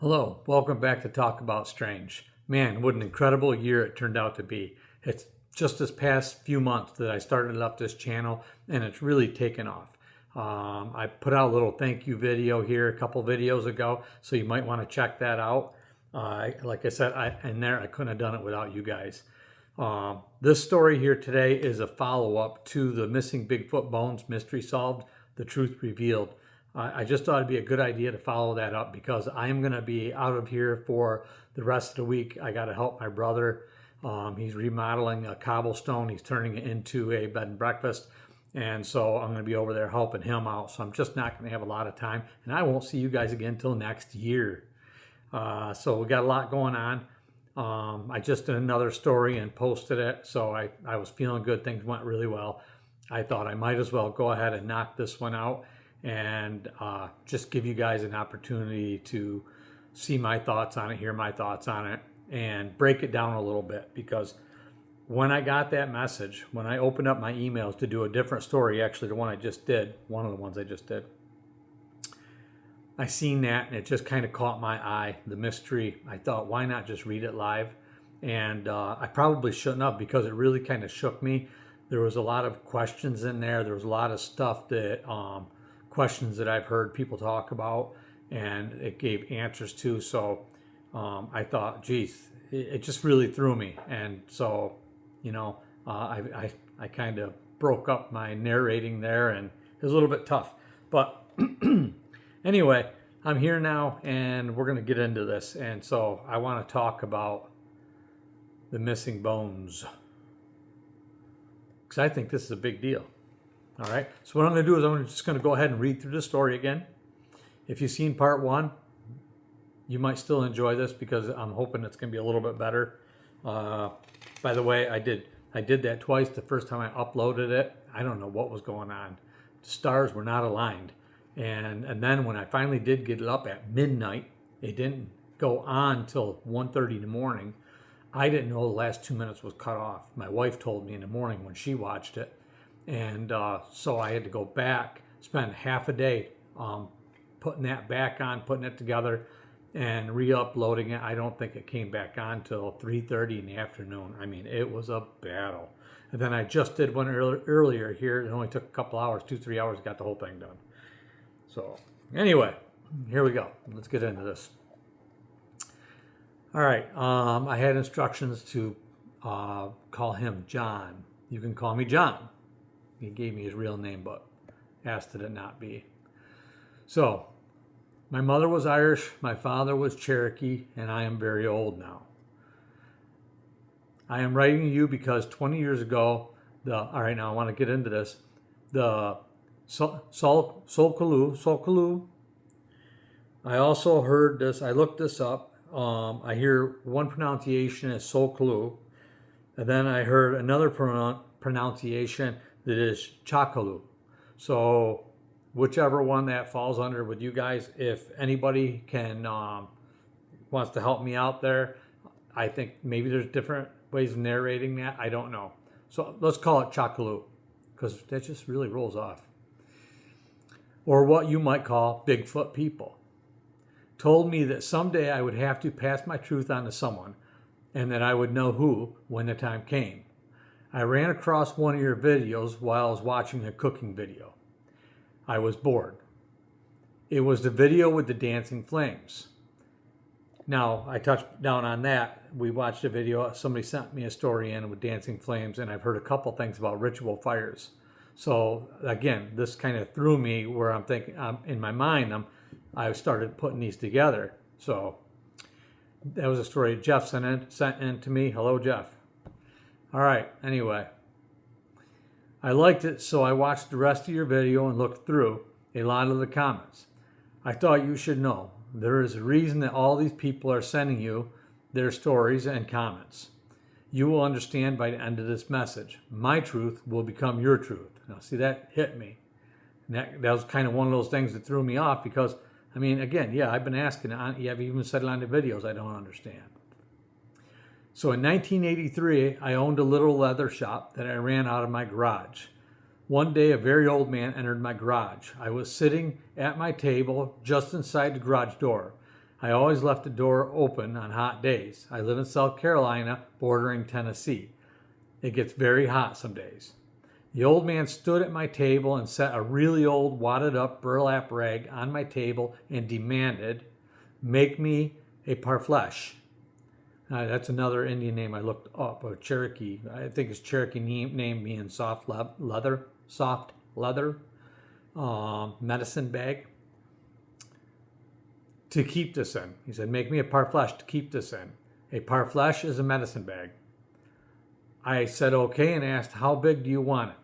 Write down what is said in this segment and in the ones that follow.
Hello, welcome back to Talk About Strange. Man, what an incredible year it turned out to be. It's just this past few months that I started up this channel and it's really taken off. I put out a little thank you video here a couple videos ago, so you might want to check that out. Like I said, I couldn't have done it without you guys. This story here today is a follow-up to the missing Bigfoot bones mystery solved, the truth revealed. I just thought it'd be a good idea to follow that up because I am going to be out of here for the rest of the week. I got to help my brother. He's remodeling a cobblestone. He's turning it into a bed and breakfast. And so I'm going to be over there helping him out. So I'm just not going to have a lot of time. And I won't see you guys again until next year. So we got a lot going on. I just did another story and posted it. So I was feeling good. Things went really well. I thought I might as well go ahead and knock this one out and just give you guys an opportunity to see my thoughts on it, hear my thoughts on it, and break it down a little bit. Because when I got that message, when I opened up my emails to do a different story, actually the one I just did, one of the ones I just did, I seen that and it just kind of caught my eye, the mystery. I thought, why not just read it live? And I probably shouldn't have, because it really kind of shook me. There was a lot of questions in there. There was a lot of stuff that questions that I've heard people talk about, and it gave answers to. So I thought, geez, it just really threw me. And so, I kind of broke up my narrating there, and it was a little bit tough. But anyway, I'm here now, and we're going to get into this. And so I want to talk about the missing bones, because I think this is a big deal. All right, so what I'm going to do is I'm just going to go ahead and read through the story again. If you've seen part one, you might still enjoy this because I'm hoping it's going to be a little bit better. By the way, I did that twice. The first time I uploaded it, I don't know what was going on. The stars were not aligned. And then when I finally did get it up at midnight, it didn't go on till 1:30 in the morning. I didn't know the last 2 minutes was cut off. My wife told me in the morning when she watched it. And so I had to go back, spend half a day putting that back on, putting it together, and re-uploading it. I don't think it came back on till 3:30 in the afternoon. I mean, it was a battle. And then I just did one earlier here. It only took a couple hours, 2-3 hours, got the whole thing done. So anyway, here we go. Let's get into this. All right. I had instructions to call him John. You can call me John. He gave me his real name, but asked that it not be. So, my mother was Irish, my father was Cherokee, and I am very old now. I am writing to you because 20 years ago, all right, now I want to get into this, the Solkaloo, I also heard this, I looked this up, I hear one pronunciation as Solkaloo, and then I heard another pronunciation that is Chakaloo. So whichever one that falls under with you guys, if anybody can wants to help me out there, I think maybe there's different ways of narrating that. I don't know. So let's call it Chakaloo, because that just really rolls off. Or what you might call Bigfoot people. Told me that someday I would have to pass my truth on to someone, and that I would know who when the time came. I ran across one of your videos while I was watching a cooking video. I was bored. It was the video with the dancing flames. Now, I touched down on that. We watched a video. Somebody sent me a story in with dancing flames, and I've heard a couple things about ritual fires. So, again, this kind of threw me where I'm thinking, in my mind, I started putting these together. So, that was a story Jeff sent in to me. Hello, Jeff. All right, anyway, I liked it, so I watched the rest of your video and looked through a lot of the comments. I thought you should know there is a reason that all these people are sending you their stories and comments. You will understand by the end of this message. My truth will become your truth. Now, see, that hit me. And that was kind of one of those things that threw me off because, I mean, again, yeah, I've been asking, I've even said it on the videos, I don't understand. So in 1983, I owned a little leather shop that I ran out of my garage. One day, a very old man entered my garage. I was sitting at my table just inside the garage door. I always left the door open on hot days. I live in South Carolina, bordering Tennessee. It gets very hot some days. The old man stood at my table and set a really old wadded up burlap rag on my table and demanded, "Make me a parfleche." That's another Indian name I looked up, or Cherokee. I think it's Cherokee name meaning soft leather, medicine bag to keep this in. He said, "Make me a parfleche to keep this in." A parfleche is a medicine bag. I said okay and asked, "How big do you want it?"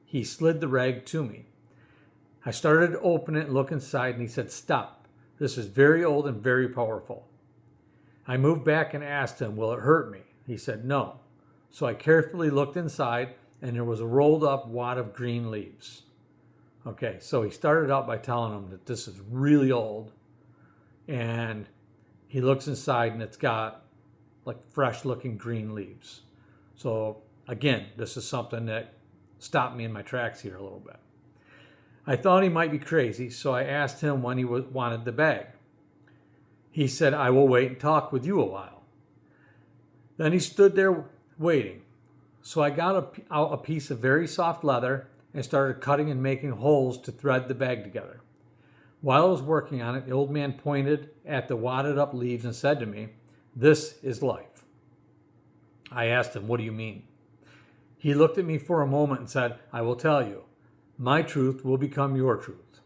He slid the rag to me. I started to open it and look inside, and he said, "Stop. This is very old and very powerful." I moved back and asked him, "Will it hurt me?" He said, "No." So I carefully looked inside, and there was a rolled up wad of green leaves. Okay, so he started out by telling him that this is really old, and he looks inside, and it's got like fresh looking green leaves. So again, this is something that stopped me in my tracks here a little bit. I thought he might be crazy, so I asked him when he wanted the bag. He said, "I will wait and talk with you a while." Then he stood there waiting. So I got out a piece of very soft leather and started cutting and making holes to thread the bag together. While I was working on it, the old man pointed at the wadded up leaves and said to me, "This is life." I asked him, "What do you mean?" He looked at me for a moment and said, "I will tell you. My truth will become your truth."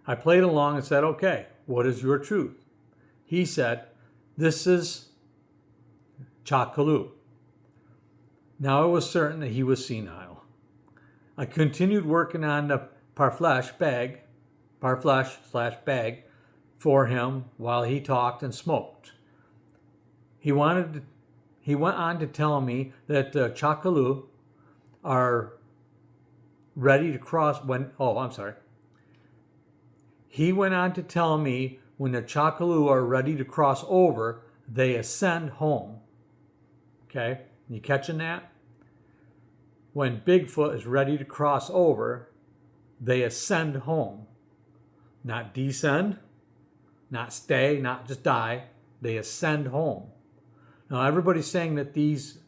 I played along and said, "Okay, what is your truth?" He said, "This is Chakalu." Now I was certain that he was senile. I continued working on the parfleche/bag for him while he talked and smoked. He went on to tell me that the Chakalu are ready to cross He went on to tell me when the Chakalu are ready to cross over, they ascend home. Okay, you catching that? When Bigfoot is ready to cross over, they ascend home. Not descend, not stay, not just die. They ascend home. Now everybody's saying that these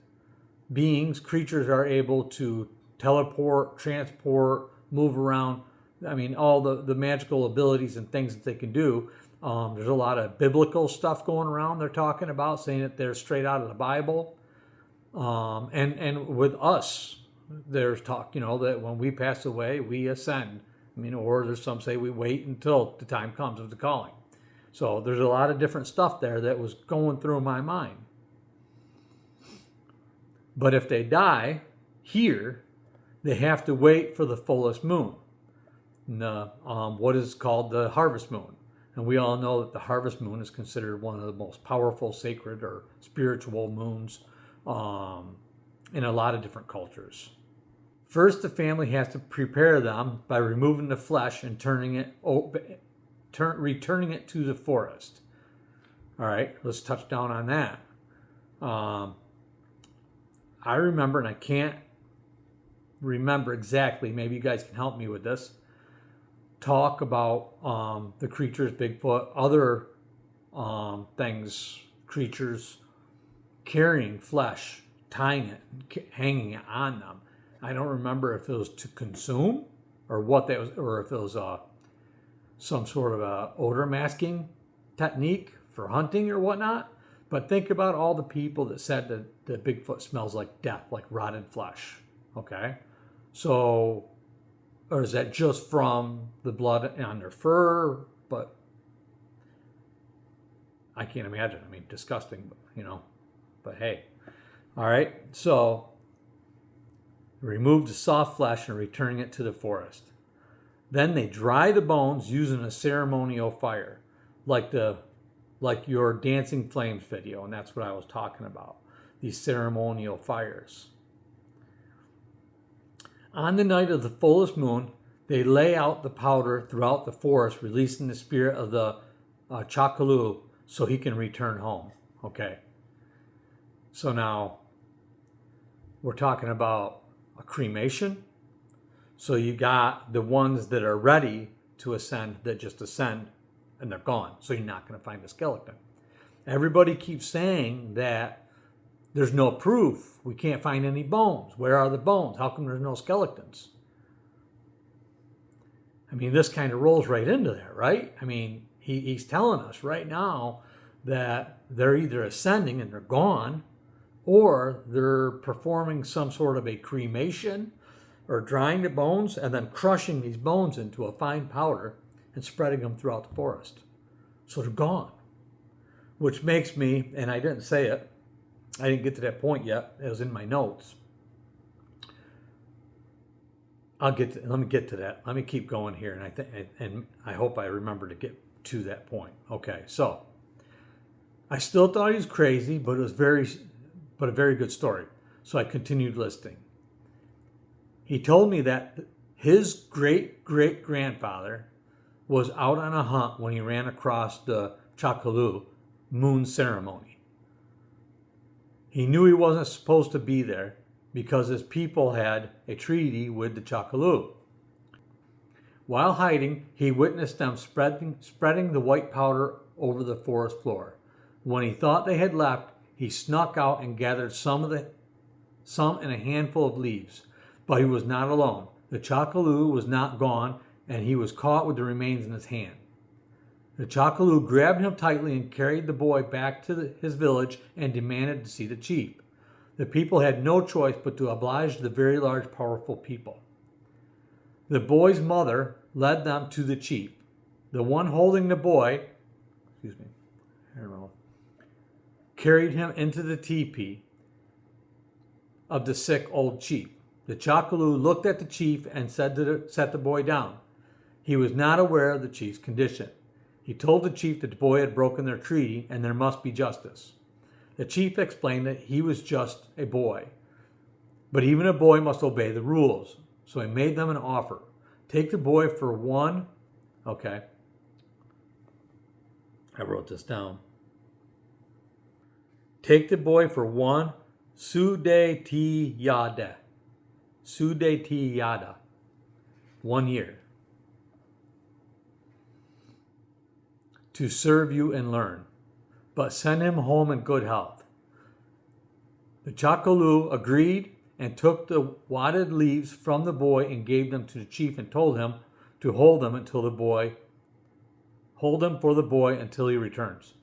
creatures are able to teleport, transport, move around. I mean, all the magical abilities and things that they can do. There's a lot of biblical stuff going around they're talking about, saying that they're straight out of the Bible. And with us, there's talk, that when we pass away, we ascend. Or there's some say we wait until the time comes of the calling. So there's a lot of different stuff there that was going through my mind. But if they die here, they have to wait for the fullest moon, what is called the harvest moon. And we all know that the harvest moon is considered one of the most powerful, sacred, or spiritual moons in a lot of different cultures. First, the family has to prepare them by removing the flesh and returning it to the forest. All right, let's touch down on that. I remember, and I can't remember exactly, maybe you guys can help me with this, talk about the creatures, Bigfoot, other things, creatures carrying flesh, tying it, hanging it on them. I don't remember if it was to consume or what that was, or if it was some sort of a odor masking technique for hunting or whatnot. But think about all the people that said that Bigfoot smells like death, like rotted flesh. Okay, so, or is that just from the blood on their fur? But I can't imagine. Disgusting, but hey. All right, so remove the soft flesh and returning it to the forest. Then they dry the bones using a ceremonial fire, like your Dancing Flames video, and that's what I was talking about, these ceremonial fires. On the night of the fullest moon, they lay out the powder throughout the forest, releasing the spirit of the Chakalu so he can return home. Okay, so now we're talking about a cremation. So you got the ones that are ready to ascend, that just ascend and they're gone. So you're not going to find a skeleton. Everybody keeps saying that there's no proof. We can't find any bones. Where are the bones? How come there's no skeletons? I mean, this kind of rolls right into that, right? I mean, he's telling us right now that they're either ascending and they're gone, or they're performing some sort of a cremation or drying the bones and then crushing these bones into a fine powder and spreading them throughout the forest. So they're gone. Which makes me, and I didn't say it, I didn't get to that point yet, it was in my notes. Let me get to that. Let me keep going here, and I hope I remember to get to that point. Okay, so I still thought he was crazy, but it was a very good story. So I continued listening. He told me that his great-great-grandfather was out on a hunt when he ran across the Chakalu moon ceremony. He knew he wasn't supposed to be there because his people had a treaty with the Chakalu. While hiding, he witnessed them spreading the white powder over the forest floor. When he thought they had left, he snuck out and gathered some in a handful of leaves. But he was not alone. The Chakalu was not gone, and he was caught with the remains in his hand. The Chakalu grabbed him tightly and carried the boy back to his village and demanded to see the chief. The people had no choice but to oblige the very large, powerful people. The boy's mother led them to the chief. The one holding the boy, carried him into the teepee of the sick old chief. The Chakalu looked at the chief and said set the boy down. He was not aware of the chief's condition. He told the chief that the boy had broken their treaty and there must be justice. The chief explained that he was just a boy, but even a boy must obey the rules. So he made them an offer. Take the boy for one. Okay. I wrote this down. Take the boy for one Sudetiyada. 1 year. To serve you and learn, but send him home in good health. The Chakalu agreed and took the wadded leaves from the boy and gave them to the chief and told him to hold them for the boy until he returns.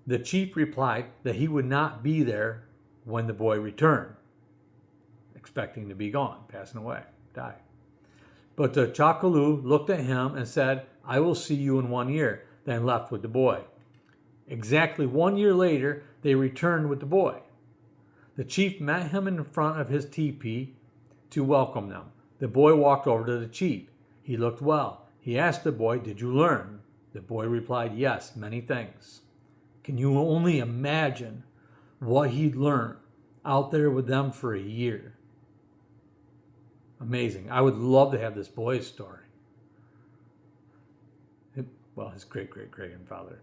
The chief replied that he would not be there when the boy returned, expecting to be gone, passing away, die. But the Chakalu looked at him and said, I will see you in 1 year, then left with the boy. Exactly 1 year later, they returned with the boy. The chief met him in front of his teepee to welcome them. The boy walked over to the chief. He looked well. He asked the boy, did you learn? The boy replied, yes, many things. Can you only imagine what he'd learned out there with them for a year? Amazing. I would love to have this boy's story. Well, his great-great-grandfather.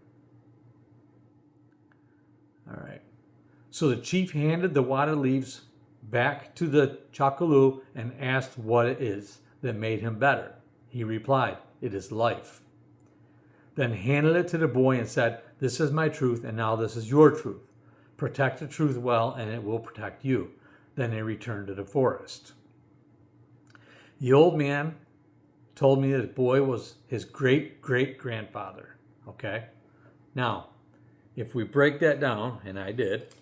All right. So the chief handed the wadded leaves back to the Chakalu and asked what it is that made him better. He replied, it is life. Then handed it to the boy and said, this is my truth, and now this is your truth. Protect the truth well, and it will protect you. Then they returned to the forest. The old man told me that the boy was his great-great-grandfather. Okay? Now, if we break that down, and I did,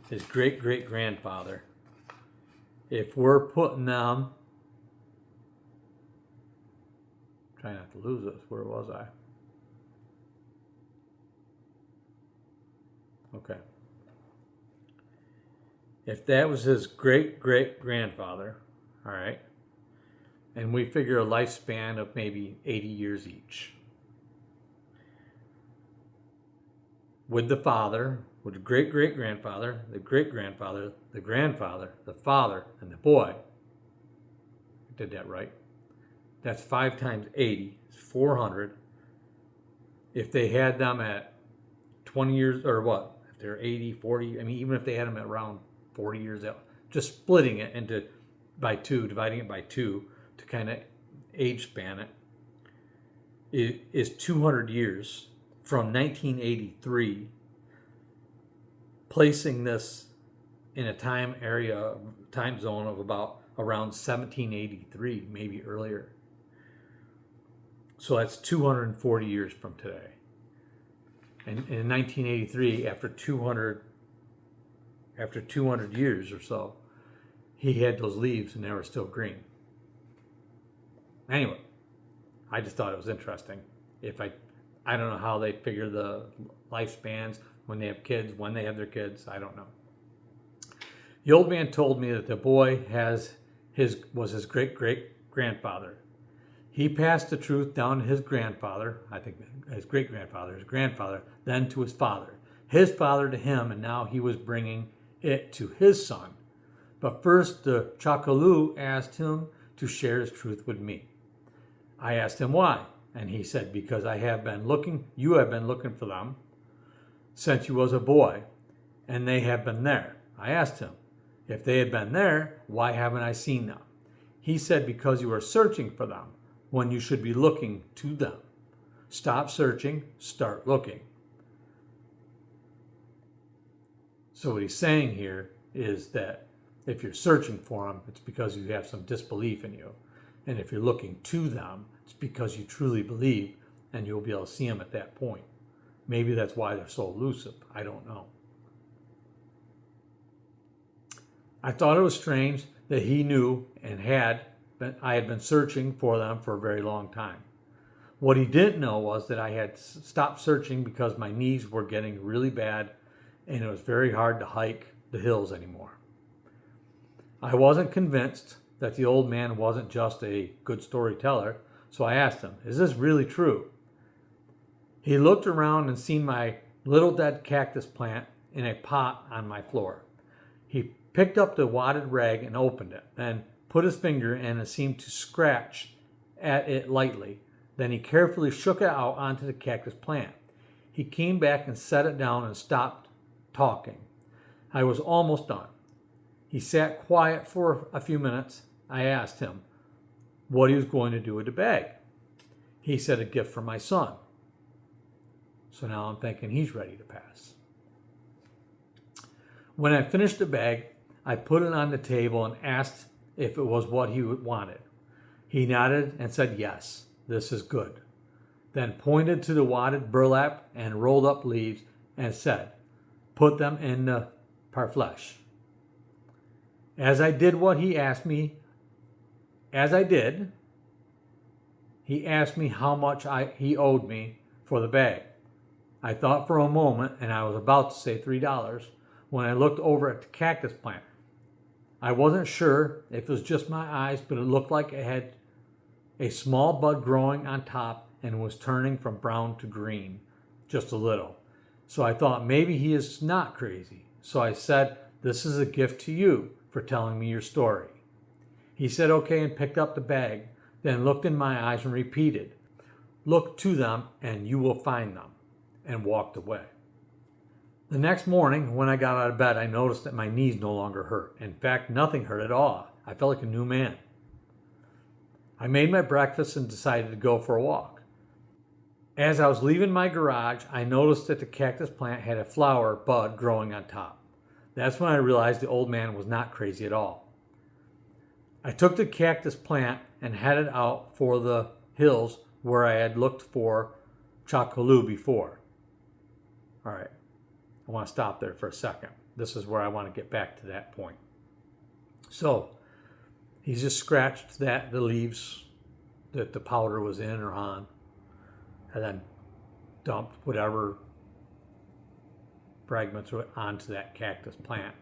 his great-great-grandfather, if we're putting them, try not to lose this, where was I? Okay. If that was his great-great-grandfather, all right, and we figure a lifespan of maybe 80 years each, with the father, with the great-great-grandfather, the great-grandfather, the grandfather, the father, and the boy. I did that right. That's 5 times 80, it's 400. If they had them at 20 years, or what? If they're 80, 40, I mean, even if they had them at around 40 years old, just splitting it into by 2, dividing it by 2 to kind of age span it. is 200 years from 1983, placing this in a time zone of about around 1783, maybe earlier. So that's 240 years from today. And in 1983, after 200 years or so, he had those leaves and they were still green. Anyway, I just thought it was interesting. I don't know how they figure the lifespans when they have kids, when they have their kids. I don't know. The old man told me that the boy was his great-great-grandfather. He passed the truth down to his grandfather, I think his great-grandfather, his grandfather, then to his father to him, and now he was bringing it to his son. But first, the Chakalu asked him to share his truth with me. I asked him why, and he said, because you have been looking for them since you was a boy, and they have been there. I asked him, if they had been there, why haven't I seen them? He said, because you are searching for them when you should be looking to them. Stop searching, start looking. So what he's saying here is that if you're searching for them, it's because you have some disbelief in you. And if you're looking to them, it's because you truly believe, and you'll be able to see them at that point. Maybe that's why they're so elusive. I don't know. I thought it was strange that he knew and I had been searching for them for a very long time. What he didn't know was that I had stopped searching because my knees were getting really bad and it was very hard to hike the hills anymore. I wasn't convinced that the old man wasn't just a good storyteller, so I asked him, is this really true? He looked around and seen my little dead cactus plant in a pot on my floor. He picked up the wadded rag and opened it, then put his finger in and seemed to scratch at it lightly. Then he carefully shook it out onto the cactus plant. He came back and set it down and stopped talking. I was almost done. He sat quiet for a few minutes. I asked him what he was going to do with the bag. He said, a gift from my son. So now I'm thinking he's ready to pass. When I finished the bag, I put it on the table and asked if it was what he wanted. He nodded and said, yes, this is good. Then pointed to the wadded burlap and rolled up leaves and said, put them in the parfleche. As I did what he asked me, he asked me how much he owed me for the bag. I thought for a moment, and I was about to say $3 when I looked over at the cactus plant. I wasn't sure if it was just my eyes, but it looked like it had a small bud growing on top and was turning from brown to green, just a little. So I thought maybe he is not crazy. So I said, this is a gift to you for telling me your story. He said okay and picked up the bag, then looked in my eyes and repeated, look to them and you will find them, and walked away. The next morning, when I got out of bed, I noticed that my knees no longer hurt. In fact, nothing hurt at all. I felt like a new man. I made my breakfast and decided to go for a walk. As I was leaving my garage, I noticed that the cactus plant had a flower bud growing on top. That's when I realized the old man was not crazy at all. I took the cactus plant and headed out for the hills where I had looked for Chakalu before. All right. I want to stop there for a second. This is where I want to get back to that point. So he just scratched the leaves that the powder was in or on, and then dumped whatever fragments were onto that cactus plant.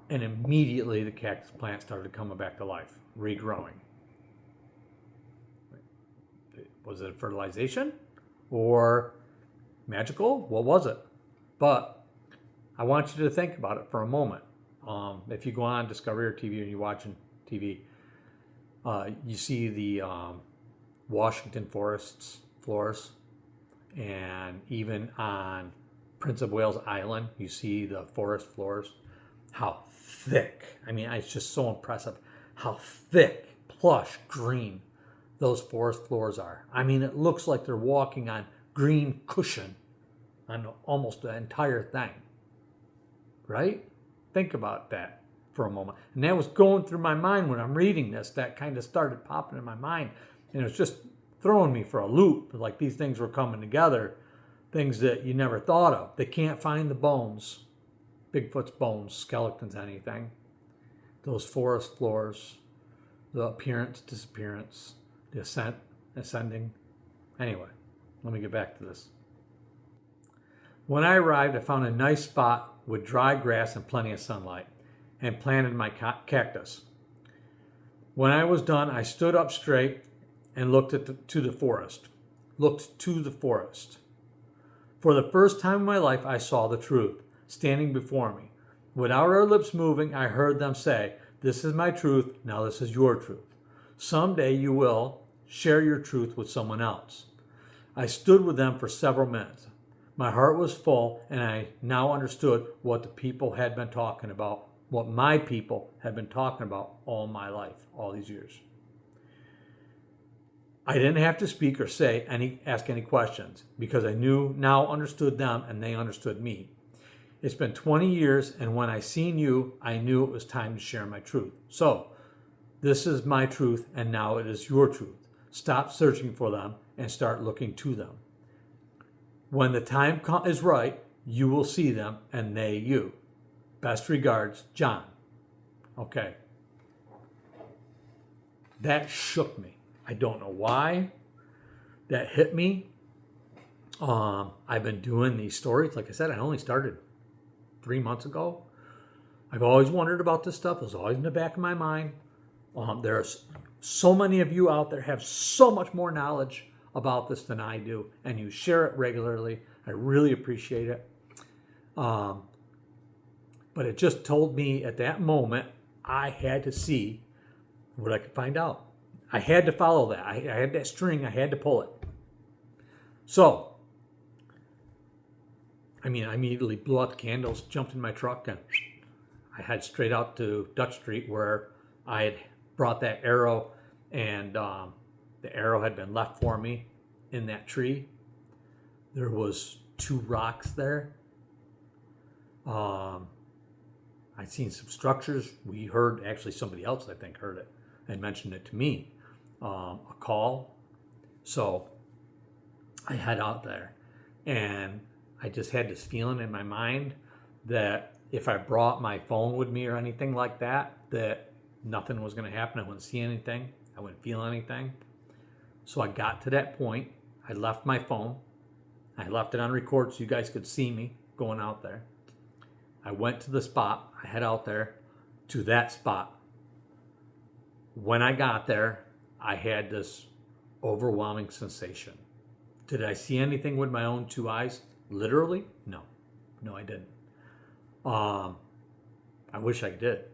And immediately the cactus plant started coming back to life, regrowing. Was it fertilization or magical? What was it? But I want you to think about it for a moment. If you go on Discovery or TV and you're watching TV, you see the Washington floors, and even on Prince of Wales Island, you see the forest floors. How thick! I mean, it's just so impressive how thick, plush, green those forest floors are. I mean, it looks like they're walking on green cushion on almost the entire thing, right? Think about that for a moment. And that was going through my mind when I'm reading this. That kind of started popping in my mind. And it was just throwing me for a loop. Like these things were coming together. Things that you never thought of. They can't find the bones. Bigfoot's bones, skeletons, anything. Those forest floors. The appearance, disappearance. The ascending. Anyway, let me get back to this. When I arrived, I found a nice spot with dry grass and plenty of sunlight, and planted my cactus. When I was done, I stood up straight and looked to the forest. Looked to the forest. For the first time in my life, I saw the truth standing before me. Without our lips moving, I heard them say, "This is my truth, now this is your truth. Someday you will share your truth with someone else." I stood with them for several minutes. My heart was full, and I now understood what the people had been talking about, what my people had been talking about all my life, all these years. I didn't have to speak or ask any questions, because I now understood them and they understood me. It's been 20 years, and when I seen you, I knew it was time to share my truth. So, this is my truth, and now it is your truth. Stop searching for them and start looking to them. When the time is right, you will see them, and they you. Best regards, John. Okay. That shook me. I don't know why. That hit me. I've been doing these stories. Like I said, I only started 3 months ago. I've always wondered about this stuff. It was always in the back of my mind. There's so many of you out there have so much more knowledge about this than I do, and you share it regularly. I really appreciate it. But it just told me at that moment I had to see what I could find out. I had to follow that. I had that string. I had to pull it. So, I immediately blew out the candles, jumped in my truck, and I head straight out to Dutch Street, where I had brought that arrow, and the arrow had been left for me in that tree. There was 2 rocks there. I'd seen some structures. We heard, actually somebody else I think heard it and mentioned it to me, a call. So I head out there, and I just had this feeling in my mind that if I brought my phone with me or anything like that, that nothing was going to happen. I wouldn't see anything. I wouldn't feel anything. So I got to that point. I left my phone. I left it on record so you guys could see me going out there. I went to the spot. I head out there to that spot. When I got there, I had this overwhelming sensation. Did I see anything with my own 2 eyes? Literally? No. No, I didn't. I wish I did.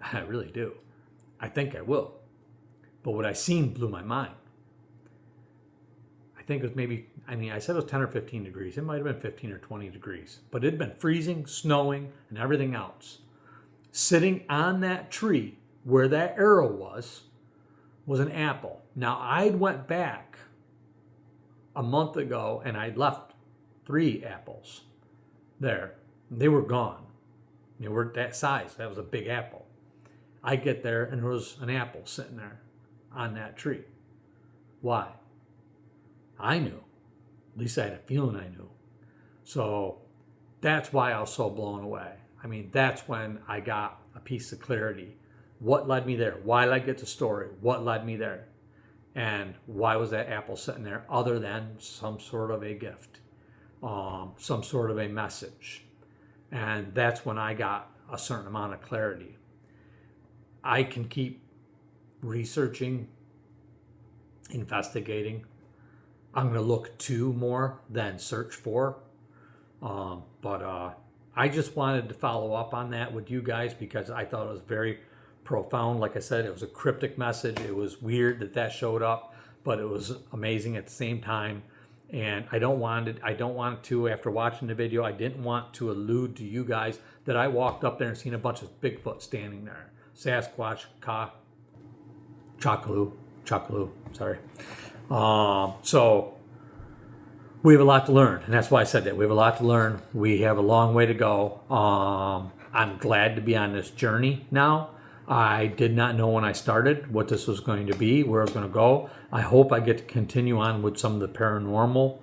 I really do. I think I will. But what I seen blew my mind. I think it was maybe, I said it was 10 or 15 degrees. It might have been 15 or 20 degrees. But it had been freezing, snowing, and everything else. Sitting on that tree where that arrow was an apple. Now, I'd went back a month ago, and I'd left 3 apples there. They were gone. They were that size. That was a big apple. I get there, and there was an apple sitting there on that tree. Why? I knew. At least I had a feeling I knew. So that's why I was so blown away. That's when I got a piece of clarity. What led me there? Why did I get the story? What led me there? And why was that apple sitting there other than some sort of a gift, some sort of a message? And that's when I got a certain amount of clarity. I can keep researching, investigating. I'm going to look to more than search for. But I just wanted to follow up on that with you guys because I thought it was very profound. Like I said, it was a cryptic message. It was weird that showed up, but it was amazing at the same time. And I don't want to, after watching the video, I didn't want to allude to you guys that I walked up there and seen a bunch of Bigfoot standing there. Sasquatch, Chockaloo, Chuckaloo, sorry. So we have a lot to learn, and that's why I said that. We have a lot to learn. We have a long way to go. I'm glad to be on this journey now. I did not know when I started what this was going to be, where I was going to go. I hope I get to continue on with some of the paranormal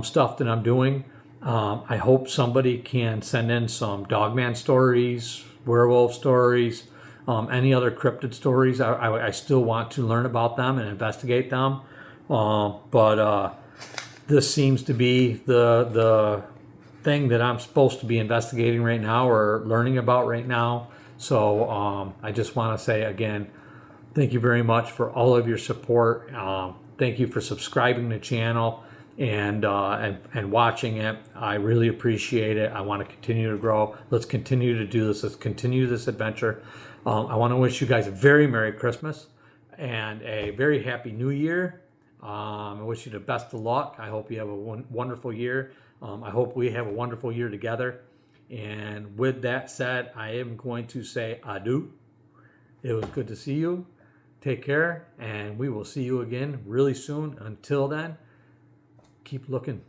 stuff that I'm doing. I hope somebody can send in some Dogman stories, werewolf stories, any other cryptid stories. I still want to learn about them and investigate them. But this seems to be the thing that I'm supposed to be investigating right now or learning about right now. So I just want to say again, thank you very much for all of your support. Thank you for subscribing to the channel and watching it. I really appreciate it. I want to continue to grow. Let's continue to do this. Let's continue this adventure. I want to wish you guys a very Merry Christmas and a very Happy New Year. I wish you the best of luck. I hope you have a wonderful year. I hope we have a wonderful year together. And with that said, I am going to say adieu. It was good to see you. Take care, and we will see you again really soon. Until then, keep looking,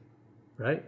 right?